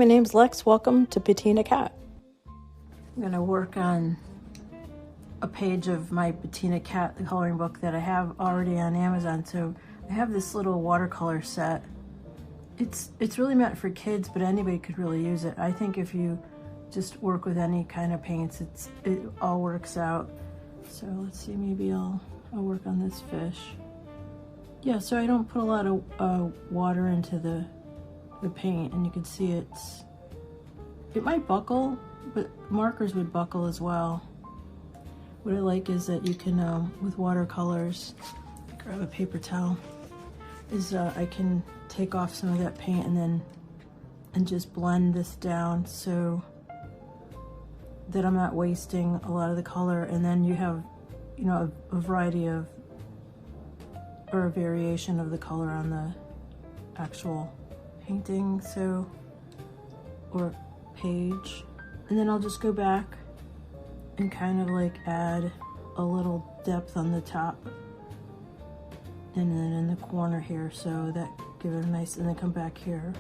my name's Lex. Welcome to Bettina Cat. I'm going to work on a page of my Bettina Cat coloring book that I have already on Amazon. So I have this little watercolor set. It's really meant for kids, but anybody could really use it. I think if you just work with any kind of paints, it all works out. So let's see, maybe I'll work on this fish. Yeah, so I don't put a lot of water into the paint, and you can see it might buckle, but markers would buckle as well. What I like is that you can, with watercolors, grab a paper towel, I can take off some of that paint and just blend this down so that I'm not wasting a lot of the color. And then you have, you know, a variety of, or a variation of the color on the actual painting, so, or page. And then I'll just go back and kind of like add a little depth on the top and then in the corner here, so that give it a nice, and then come back here.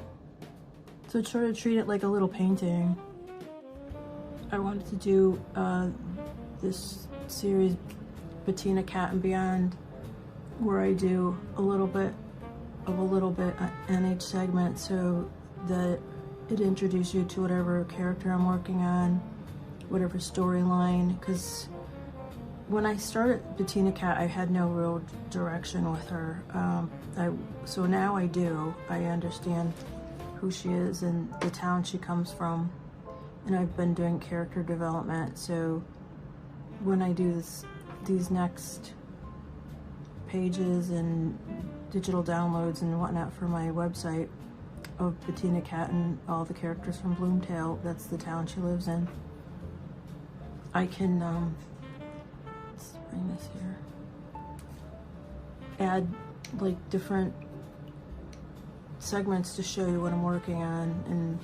So try to treat it like a little painting. I wanted to do this series, Bettina Cat and Beyond, where I do a little bit on each segment, so that it introduces you to whatever character I'm working on, whatever storyline. Because when I started Bettina Cat, I had no real direction with her. So now I do. I understand who she is and the town she comes from, and I've been doing character development. So when I do these next pages and digital downloads and whatnot for my website of Bettina Cat and all the characters from Bloomtail, that's the town she lives in, I can let's bring this here, add like different segments to show you what I'm working on.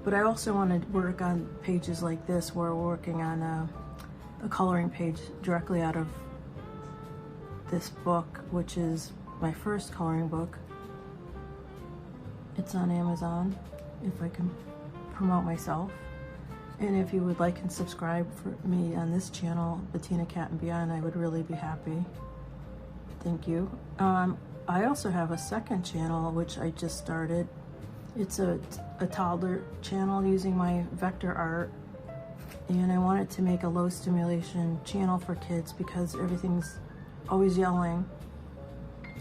But I also want to work on pages like this where we're working on a coloring page directly out of this book, which is my first coloring book. It's on Amazon, if I can promote myself. And if you would like and subscribe for me on this channel, Bettina Cat and Beyond, I would really be happy. Thank you. I also have a second channel, which I just started. It's a toddler channel using my vector art. And I wanted to make a low stimulation channel for kids because everything's always yelling.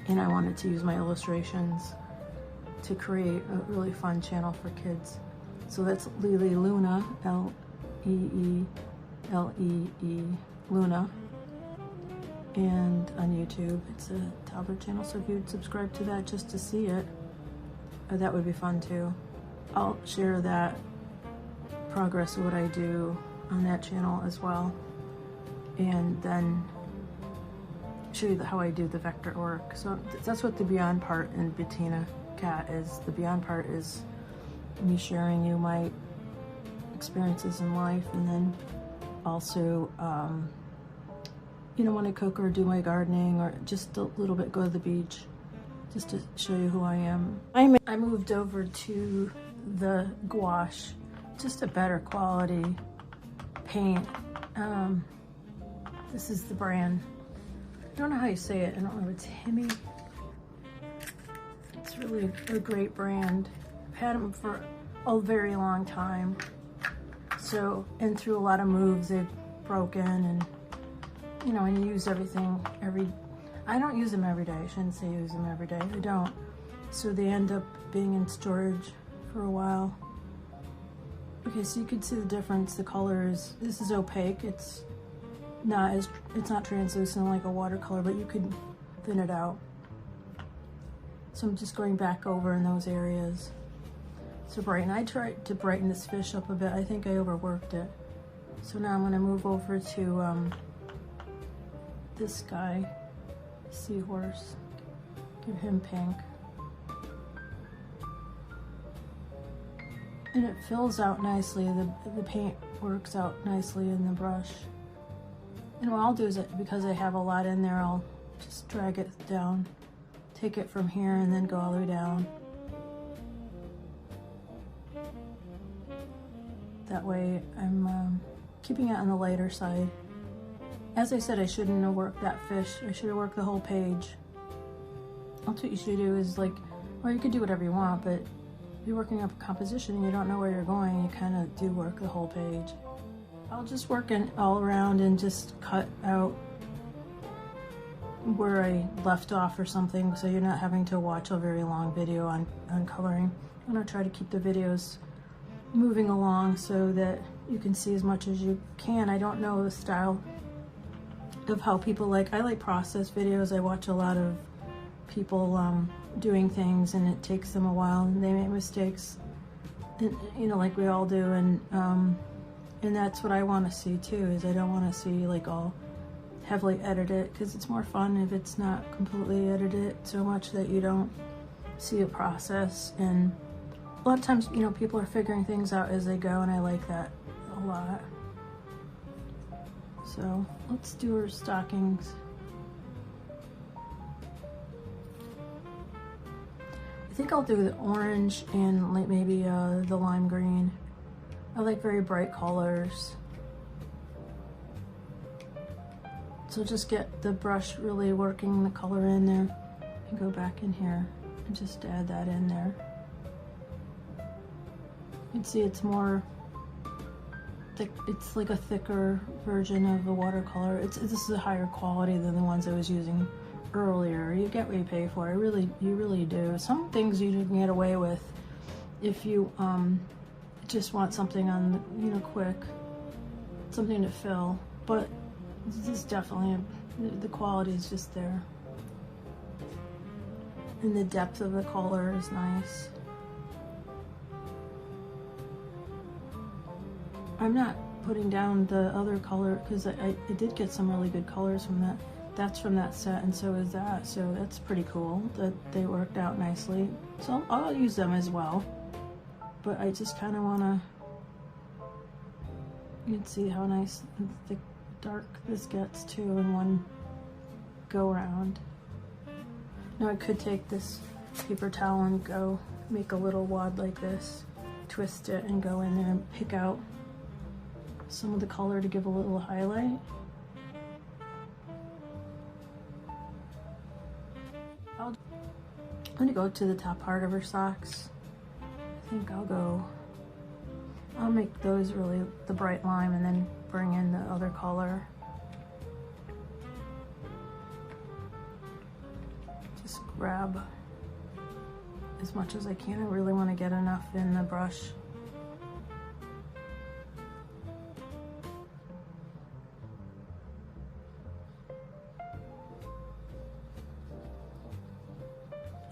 And I wanted to use my illustrations to create a really fun channel for kids. So that's Lily Luna, L-E-E-L-E-E, Luna. And on YouTube, it's a toddler channel. So if you'd subscribe to that just to see it, that would be fun too. I'll share that progress of what I do on that channel as well. And then show you how I do the vector work. So that's what the Beyond part in Bettina Cat is. The Beyond part is me sharing you my experiences in life, and then also you know, when I cook or do my gardening or just a little bit go to the beach, just to show you who I am. I moved over to the Gouache, just a better quality paint. This is the brand. I don't know how you say it. I don't know if it's Hemi. It's really a great brand. I've had them for a very long time. So, and through a lot of moves, they've broken, and you know, and you use everything I don't use them every day. I shouldn't say use them every day. I don't. So they end up being in storage for a while. Okay, so you can see the difference. The colors, this is opaque. It's not translucent like a watercolor, but you could thin it out. So I'm just going back over in those areas to brighten. I tried to brighten this fish up a bit. I think I overworked it. So now I'm going to move over to this guy, seahorse. Give him pink. And it fills out nicely. The paint works out nicely in the brush. And what I'll do is, because I have a lot in there, I'll just drag it down, take it from here and then go all the way down. That way I'm keeping it on the lighter side. As I said, I shouldn't have worked that fish. I should have worked the whole page. That's what you should do is like, well, you could do whatever you want, but if you're working up a composition and you don't know where you're going, you kind of do work the whole page. I'll just work it all around and just cut out where I left off or something, so you're not having to watch a very long video on coloring. I'm gonna try to keep the videos moving along so that you can see as much as you can. I don't know the style of how people like. I like process videos. I watch a lot of people doing things, and it takes them a while and they make mistakes, and, you know, like we all do, and that's what I want to see too. Is I don't want to see like all heavily edited, because it's more fun if it's not completely edited so much that you don't see a process. And a lot of times, you know, people are figuring things out as they go, and I like that a lot. So let's do her stockings. I think I'll do the orange and like maybe the lime green. I like very bright colors. So just get the brush really working the color in there, and go back in here and just add that in there. You can see it's more thick. It's like a thicker version of a watercolor. This is a higher quality than the ones I was using earlier. You get what you pay for. You really do. Some things you can get away with if you just want something on, you know, quick, something to fill. But this is definitely, the quality is just there. And the depth of the color is nice. I'm not putting down the other color because I did get some really good colors from that. That's from that set, and so is that. So that's pretty cool that they worked out nicely. So I'll use them as well. But I just kind of want to, you can see how nice and thick, dark this gets too in one go round. Now I could take this paper towel and go make a little wad like this, twist it and go in there and pick out some of the color to give a little highlight. I'm gonna go to the top part of her socks. I think I'll make those really the bright lime and then bring in the other color. Just grab as much as I can. I really want to get enough in the brush.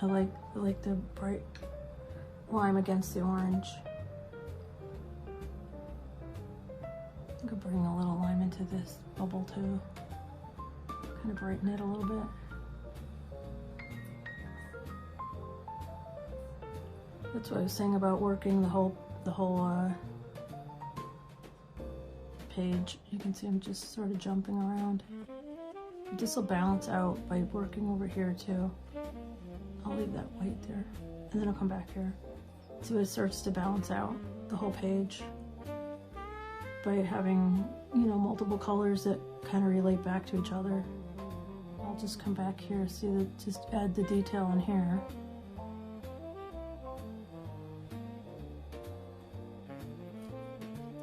I like the bright lime against the orange. I could bring a little lime into this bubble too. Kind of brighten it a little bit. That's what I was saying about working the whole page. You can see I'm just sort of jumping around. This will balance out by working over here too. I'll leave that white there, and then I'll come back here. So it starts to balance out the whole page by having, you know, multiple colors that kind of relate back to each other. I'll just come back here, see that, just add the detail in here.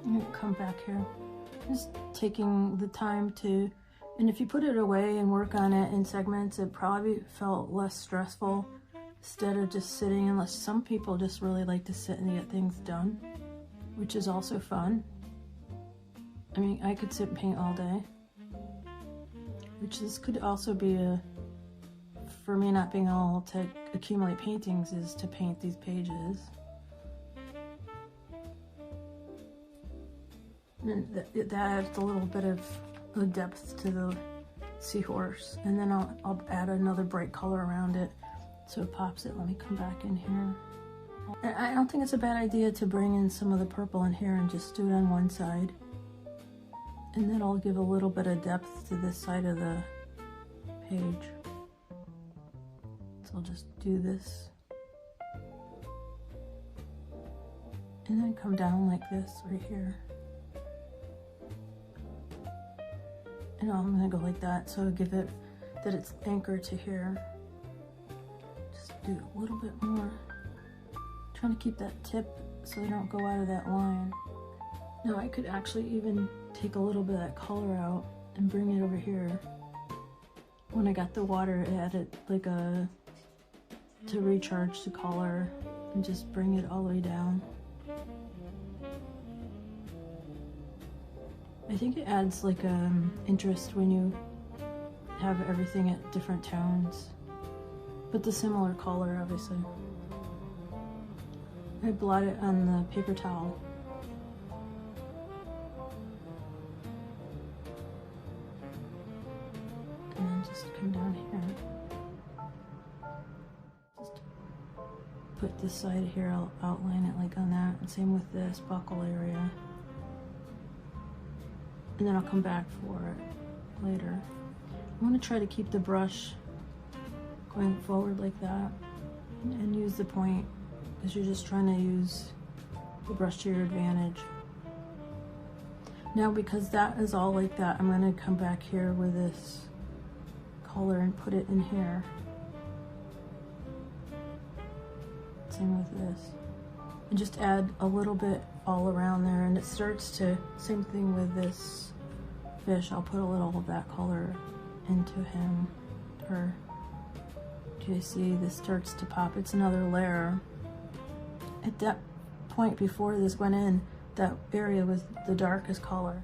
And come back here. Just taking the time to, and if you put it away and work on it in segments, it probably felt less stressful instead of just sitting, unless some people just really like to sit and get things done, which is also fun. I mean, I could sit and paint all day, which this could also be for me not being able to accumulate paintings is to paint these pages. And that adds a little bit of the depth to the seahorse, and then I'll add another bright color around it so it pops it. Let me come back in here. And I don't think it's a bad idea to bring in some of the purple in here and just do it on one side, and then I'll give a little bit of depth to this side of the page. So I'll just do this and then come down like this right here. And I'm gonna go like that, so give it that it's anchored to here. Just do a little bit more. Trying to keep that tip so they don't go out of that line. Now I could actually even take a little bit of that color out and bring it over here. When I got the water, it added like to recharge the color and just bring it all the way down. I think it adds like interest when you have everything at different tones, but the similar color obviously. I blot it on the paper towel. And then just come down here. Just put this side here, I'll outline it like on that, and same with this buckle area. And then I'll come back for it later. I want to try to keep the brush going forward like that and use the point, because you're just trying to use the brush to your advantage. Now because that is all like that, I'm going to come back here with this color and put it in here. Same with this. And just add a little bit all around there, and it starts to, same thing with this fish, I'll put a little of that color into him, her. Do you see this starts to pop? It's another layer. At that point before this went in, that area was the darkest color.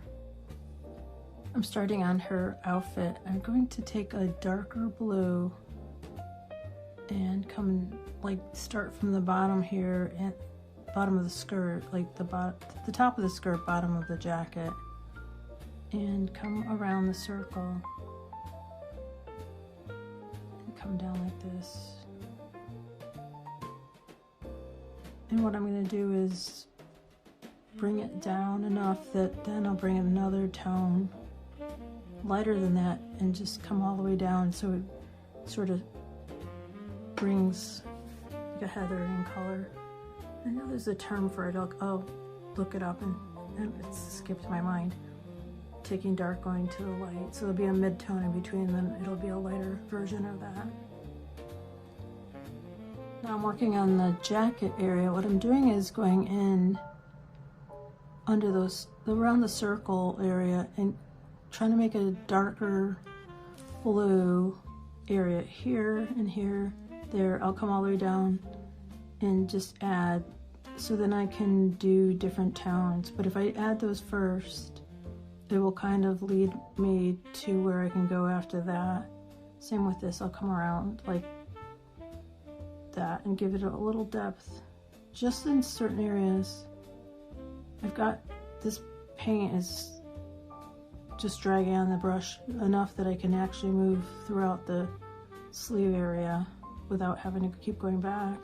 I'm starting on her outfit. I'm going to take a darker blue and come like start from the bottom here and bottom of the skirt, like the top of the skirt, bottom of the jacket, and come around the circle and come down like this. And what I'm going to do is bring it down enough that then I'll bring another tone lighter than that and just come all the way down, so it sort of brings like a heathering color. I know there's a term for it. I'll look it up, and it's skipped my mind. Taking dark, going to the light. So there'll be a mid-tone in between, then it'll be a lighter version of that. Now I'm working on the jacket area. What I'm doing is going in under those, around the circle area, and trying to make a darker blue area here and here, there. I'll come all the way down and just add, so then I can do different tones. But if I add those first, it will kind of lead me to where I can go after that. Same with this, I'll come around like that and give it a little depth just in certain areas. I've got this paint is just dragging on the brush enough that I can actually move throughout the sleeve area without having to keep going back.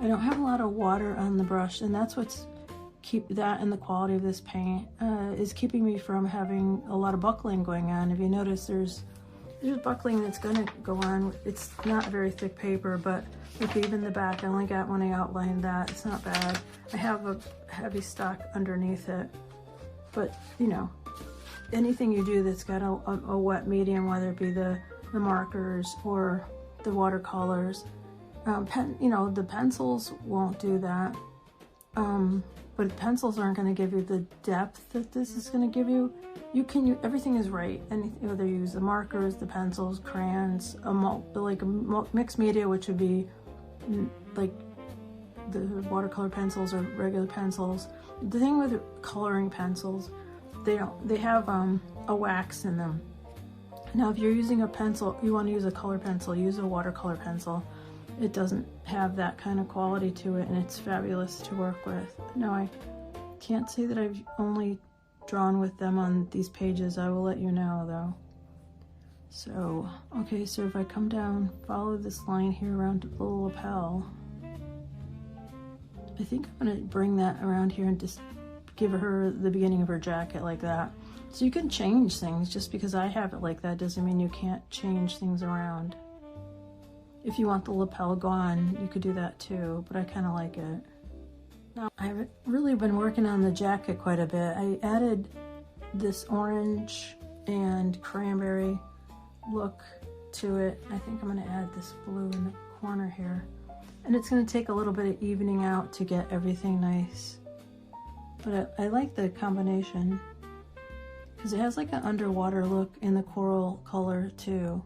I don't have a lot of water on the brush, and that's what's keep that, and the quality of this paint is keeping me from having a lot of buckling going on. If you notice, there's buckling that's going to go on. It's not very thick paper, but look, even the back, I only got when I outlined that. It's not bad. I have a heavy stock underneath it, but you know, anything you do that's got a wet medium, whether it be the markers or the watercolors, you know, the pencils won't do that. But pencils aren't going to give you the depth that this is going to give you. Everything is right. Whether you use the markers, the pencils, crayons, like a mixed media, which would be like the watercolor pencils or regular pencils. The thing with coloring pencils, they have a wax in them. Now, if you're using a pencil, you want to use a color pencil, use a watercolor pencil. It doesn't have that kind of quality to it, and it's fabulous to work with. No, I can't say that I've only drawn with them on these pages. I will let you know though. So, okay, so if I come down, follow this line here around the little lapel. I think I'm gonna bring that around here and just give her the beginning of her jacket like that. So you can change things. Just because I have it like that doesn't mean you can't change things around. If you want the lapel gone, you could do that too, but I kind of like it. Now, I've really been working on the jacket quite a bit. I added this orange and cranberry look to it. I think I'm gonna add this blue in the corner here. And it's gonna take a little bit of evening out to get everything nice. But I like the combination because it has like an underwater look in the coral color too.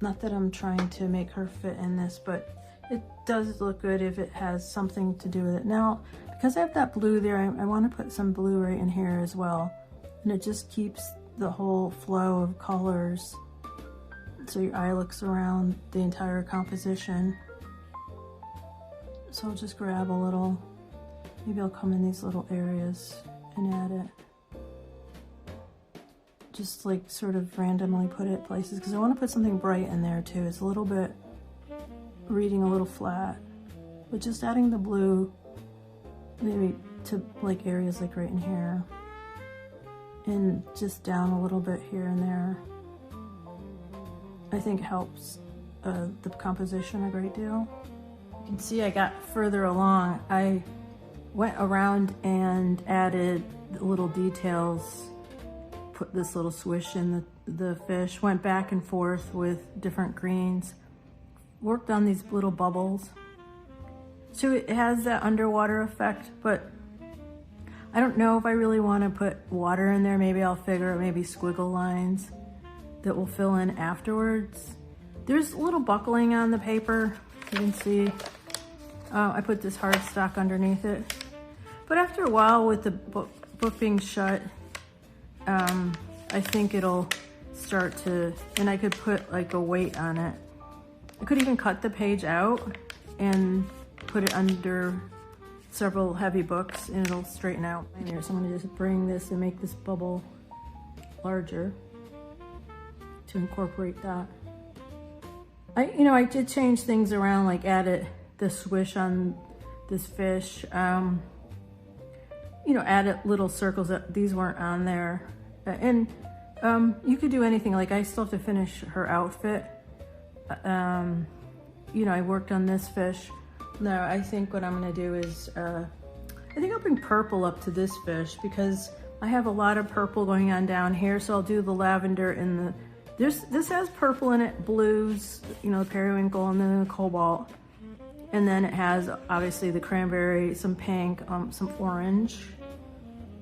Not that I'm trying to make her fit in this, but it does look good if it has something to do with it. Now, because I have that blue there, I want to put some blue right in here as well. And it just keeps the whole flow of colors so your eye looks around the entire composition. So I'll just grab a little, maybe I'll come in these little areas and add it. Just like sort of randomly put it places because I want to put something bright in there too. It's a little bit reading a little flat, but just adding the blue maybe to like areas like right in here and just down a little bit here and there, I think helps the composition a great deal. You can see I got further along. I went around and added the little details, put this little swish in the fish, went back and forth with different greens, worked on these little bubbles. So it has that underwater effect, but I don't know if I really want to put water in there. Maybe I'll figure out maybe squiggle lines that will fill in afterwards. There's a little buckling on the paper, you can see. I put this hardstock underneath it. But after a while with the book being shut, I think it'll start to, and I could put like a weight on it. I could even cut the page out and put it under several heavy books and it'll straighten out. Here, so I'm gonna just bring this and make this bubble larger to incorporate that. I did change things around, like added the swish on this fish. Added little circles that these weren't on there. And you could do anything, like I still have to finish her outfit. I worked on this fish. Now I think what I'm gonna do is, I think I'll bring purple up to this fish because I have a lot of purple going on down here. So I'll do the lavender and this has purple in it, blues, the periwinkle and then the cobalt. And then it has obviously the cranberry, some pink, some orange.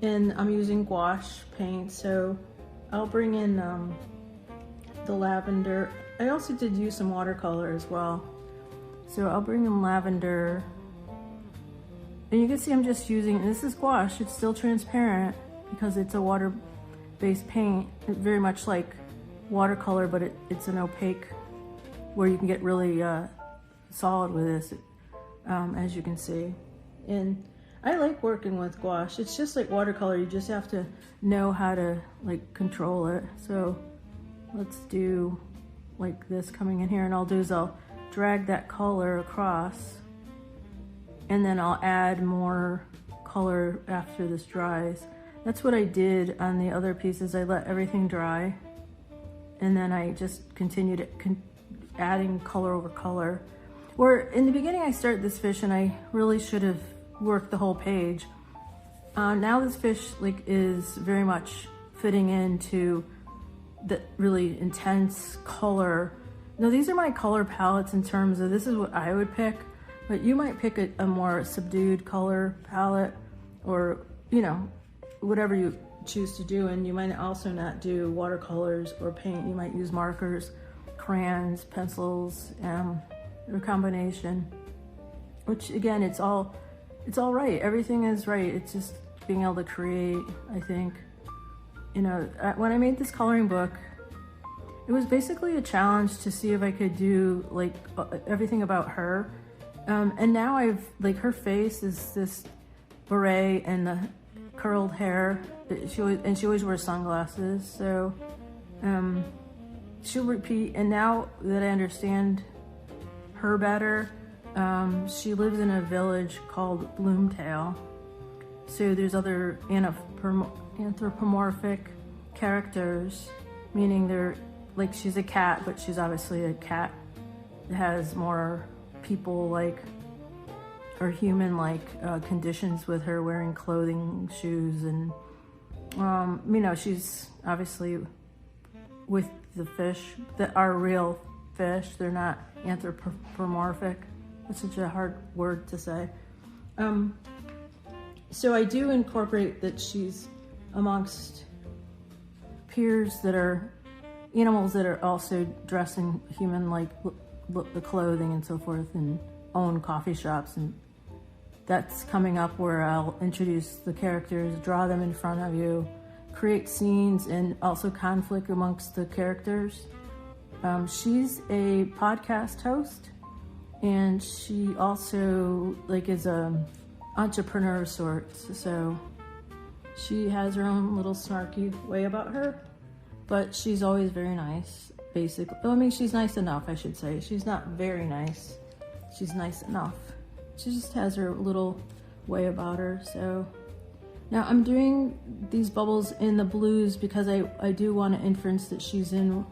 And I'm using gouache paint, so I'll bring in the lavender. I also did use some watercolor as well. So I'll bring in lavender. And you can see I'm just using, and this is gouache, it's still transparent because it's a water-based paint, very much like watercolor, but it's an opaque where you can get really solid with this, as you can see. And I like working with gouache. It's just like watercolor, you just have to know how to control it. So let's do like this coming in here, and I'll drag that color across and then I'll add more color after this dries. That's what I did on the other pieces. I let everything dry and then I just continued adding color over color. Where in the beginning I started this fish and I really should have worked the whole page. Now this fish is very much fitting into the really intense color. Now these are my color palettes in terms of this is what I would pick, but you might pick a more subdued color palette or whatever you choose to do. And you might also not do watercolors or paint. You might use markers, crayons, pencils, or a combination, which again, it's all right. Everything is right. It's just being able to create, I think. When I made this coloring book, it was basically a challenge to see if I could do everything about her. And now her face is this beret and the curled hair. She always wears sunglasses. So she'll repeat. And now that I understand her better, she lives in a village called Bloomtail. So there's other anthropomorphic characters, meaning they're like she's a cat, but she's obviously a cat that has more people-like or human-like conditions with her, wearing clothing, shoes, and you know, she's obviously with the fish that are real fish. They're not anthropomorphic. That's such a hard word to say. So I do incorporate that she's amongst peers that are animals that are also dressed in human-like the clothing and so forth, and own coffee shops, and that's coming up where I'll introduce the characters, draw them in front of you, create scenes, and also conflict amongst the characters. She's a podcast host, and she also is a entrepreneur of sorts, so she has her own little snarky way about her, but she's always very nice, basically. I mean, she's nice enough, I should say. She's not very nice. She's nice enough. She just has her little way about her. So now I'm doing these bubbles in the blues because I do want to inference that she's in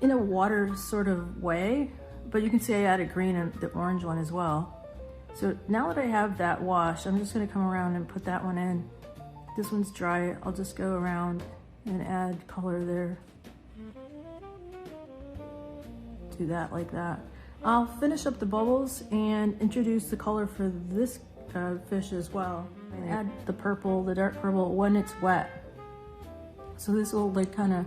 a water sort of way, but you can see I added green and the orange one as well. So now that I have that washed, I'm just going to come around and put that one in. This one's dry. I'll just go around and add color there. Do that like that. I'll finish up the bubbles and introduce the color for this fish as well. And add the purple, the dark purple, when it's wet. So this will kind of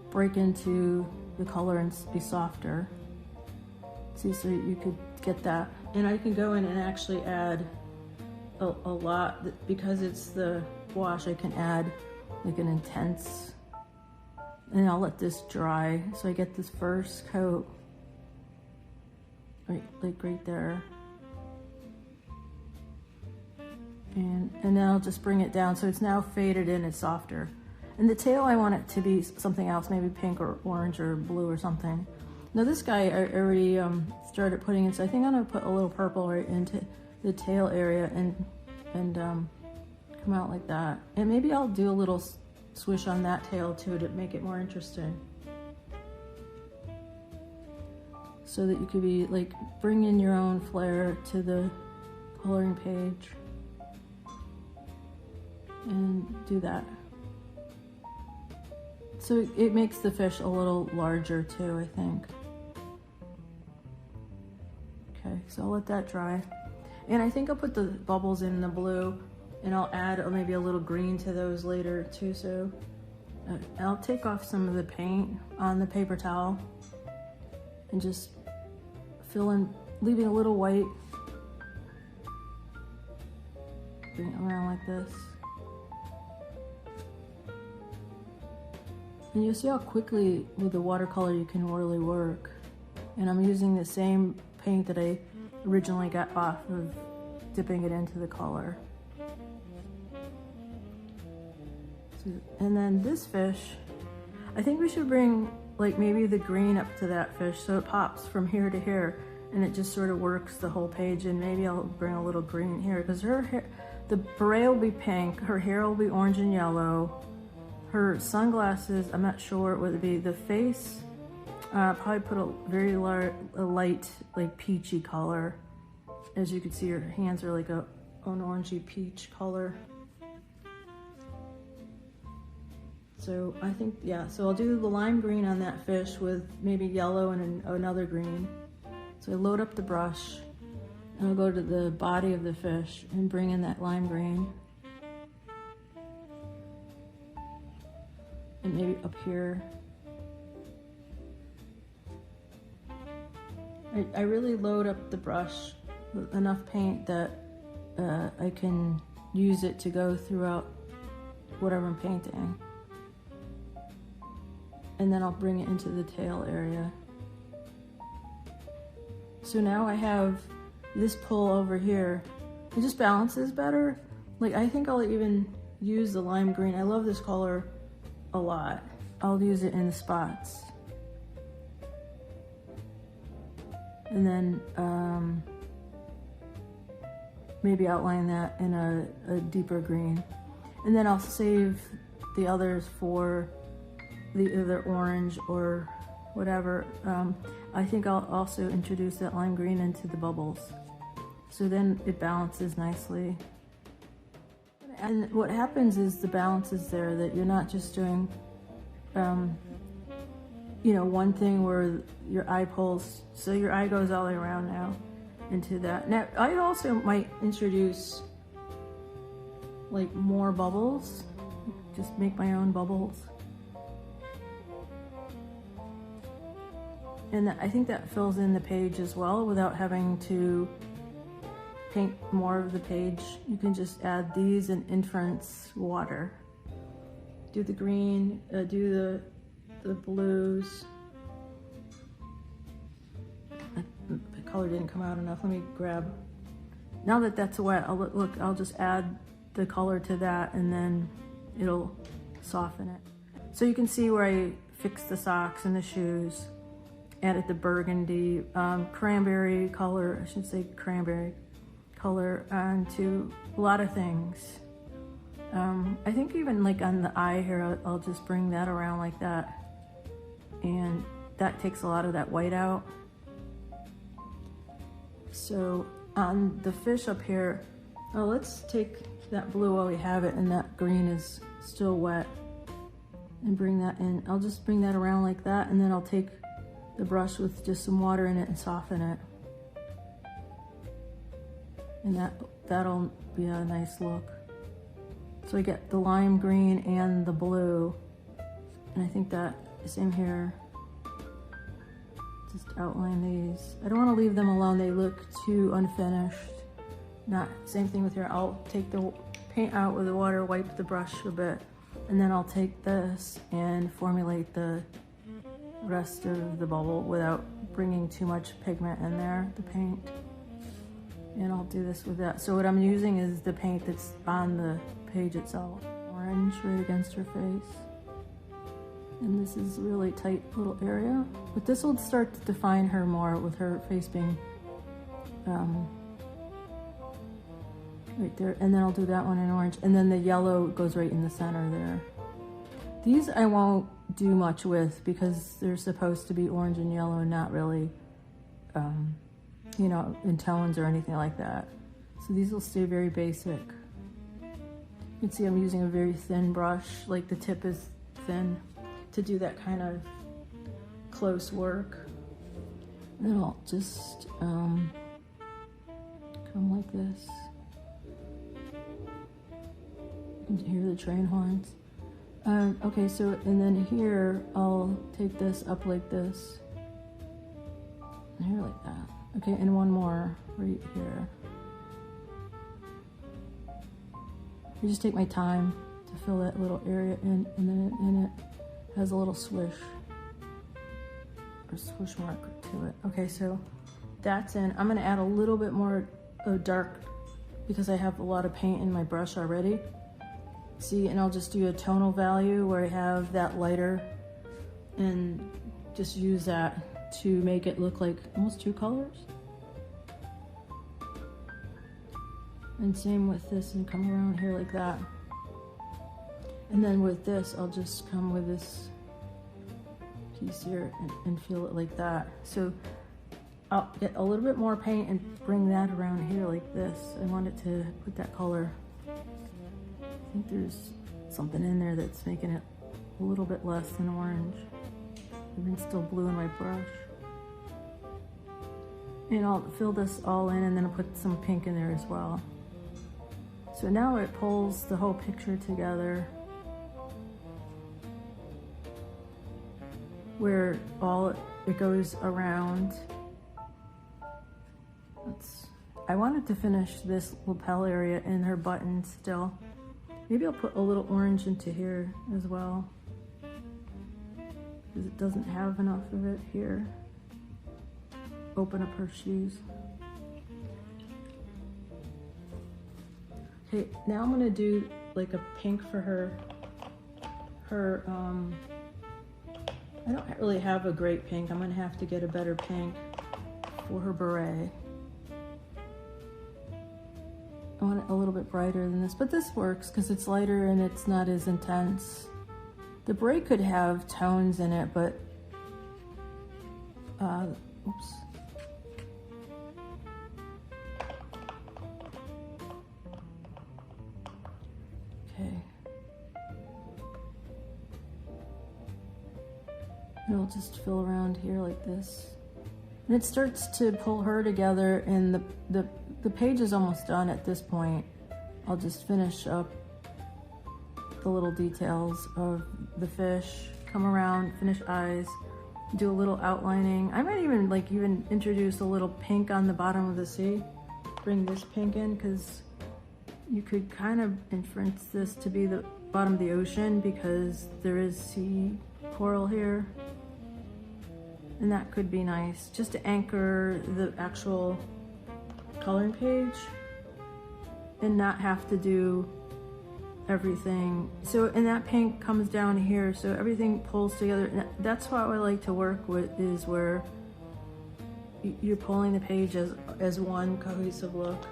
break into the color and be softer. See, so you could get that. And I can go in and actually add a lot, because it's the gouache. I can add an intense, and I'll let this dry. So I get this first coat. Right there, and then I'll just bring it down so it's now faded in, it's softer. And the tail, I want it to be something else, maybe pink or orange or blue or something. Now this guy I already started putting in, so I think I'm gonna put a little purple right into the tail area and come out like that. And maybe I'll do a little swish on that tail too to make it more interesting, so that you could be bring in your own flair to the coloring page and do that. So it makes the fish a little larger too, I think. Okay, so I'll let that dry. And I think I'll put the bubbles in the blue, and I'll add maybe a little green to those later too. So I'll take off some of the paint on the paper towel and just fill in, leaving a little white. Bring it around like this. And you'll see how quickly with the watercolor you can really work. And I'm using the same paint that I originally got off of dipping it into the color. So, and then this fish, I think we should bring maybe the green up to that fish so it pops from here to here, and it just sort of works the whole page. And maybe I'll bring a little green here, because her hair, the beret will be pink, her hair will be orange and yellow, her sunglasses, I'm not sure what would be, the face, probably put a very light peachy color. As you can see, her hands are an orangey peach color. So I think, yeah, so I'll do the lime green on that fish with maybe yellow and another green. So I load up the brush, and I'll go to the body of the fish and bring in that lime green. And maybe up here. I really load up the brush with enough paint that I can use it to go throughout whatever I'm painting. And then I'll bring it into the tail area. So now I have this pull over here. It just balances better. I think I'll even use the lime green. I love this color a lot. I'll use it in the spots. And then maybe outline that in a deeper green. And then I'll save the others for the either orange or whatever. I think I'll also introduce that lime green into the bubbles. So then it balances nicely. And what happens is the balance is there, that you're not just doing, you know, one thing where your eye pulls, so your eye goes all the way around now into that. Now, I also might introduce like more bubbles, just make my own bubbles. And I think that fills in the page as well without having to paint more of the page. You can just add these and inference water. Do the green, do the blues. The color didn't come out enough. Let me grab. Now that that's wet, I'll just add the color to that and then it'll soften it. So you can see where I fixed the socks and the shoes. Added the burgundy, cranberry color, I should say cranberry color onto a lot of things. I think even like on the eye here, I'll just bring that around like that. And that takes a lot of that white out. So on the fish up here, oh, let's take that blue while we have it and that green is still wet and bring that in. I'll just bring that around like that and then I'll take the brush with just some water in it and soften it. And that'll be a nice look. So I get the lime green and the blue. And I think that same here. Just outline these. I don't want to leave them alone. They look too unfinished. Same thing with here. I'll take the paint out with the water, wipe the brush a bit, and then I'll take this and formulate the rest of the bubble without bringing too much pigment in there, the paint. And I'll do this with that. So what I'm using is the paint that's on the page itself. Orange right against her face. And this is a really tight little area. But this will start to define her more with her face being right there. And then I'll do that one in orange. And then the yellow goes right in the center there. These I won't do much with because they're supposed to be orange and yellow and not really, you know, in tones or anything like that. So these will stay very basic. You can see I'm using a very thin brush, like the tip is thin to do that kind of close work. And then I'll just come like this. You can hear the train horns. Okay, so, and then here, I'll take this up like this. And here like that. Okay, and one more right here. I just take my time to fill that little area in, and then it has a little swish, or swoosh mark to it. Okay, so that's in. I'm gonna add a little bit more dark because I have a lot of paint in my brush already. See, and I'll just do a tonal value where I have that lighter and just use that to make it look like almost two colors. And same with this and come around here like that. And then with this, I'll just come with this piece here and feel it like that. So I'll get a little bit more paint and bring that around here like this. I want it to put that color. I think there's something in there that's making it a little bit less than orange. And then still blue in my brush. And I'll fill this all in and then I'll put some pink in there as well. So now it pulls the whole picture together, where it goes around. I wanted to finish this lapel area in her button still. Maybe I'll put a little orange into here as well, because it doesn't have enough of it here. Open up her shoes. Okay, now I'm gonna do like a pink for her. I don't really have a great pink. I'm gonna have to get a better pink for her beret. I want it a little bit brighter than this, but this works because it's lighter and it's not as intense. The braid could have tones in it, but, oops. Okay. And it'll just fill around here like this. And it starts to pull her together, and the page is almost done at this point. I'll just finish up the little details of the fish, come around, finish eyes, do a little outlining. I might even even introduce a little pink on the bottom of the sea. Bring this pink in, because you could kind of inference this to be the bottom of the ocean because there is sea coral here. And that could be nice, just to anchor the actual coloring page and not have to do everything. So, and that pink comes down here, so everything pulls together. And that's how I like to work with, is where you're pulling the page as one cohesive look.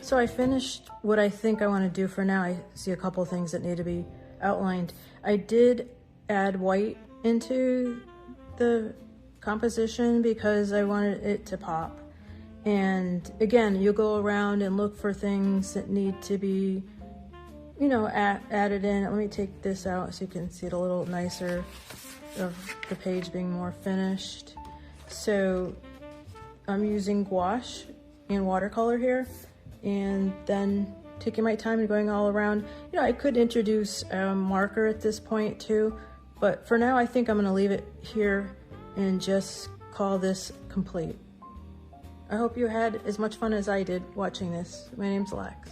So I finished what I think I want to do for now. I see a couple things that need to be outlined. I did add white into the composition because I wanted it to pop. And again, you'll go around and look for things that need to be, you know, added in. Let me take this out so you can see it a little nicer, of the page being more finished. So I'm using gouache and watercolor here, and then taking my time and going all around. You know, I could introduce a marker at this point too, but for now I think I'm gonna leave it here and just call this complete. I hope you had as much fun as I did watching this. My name's Lex.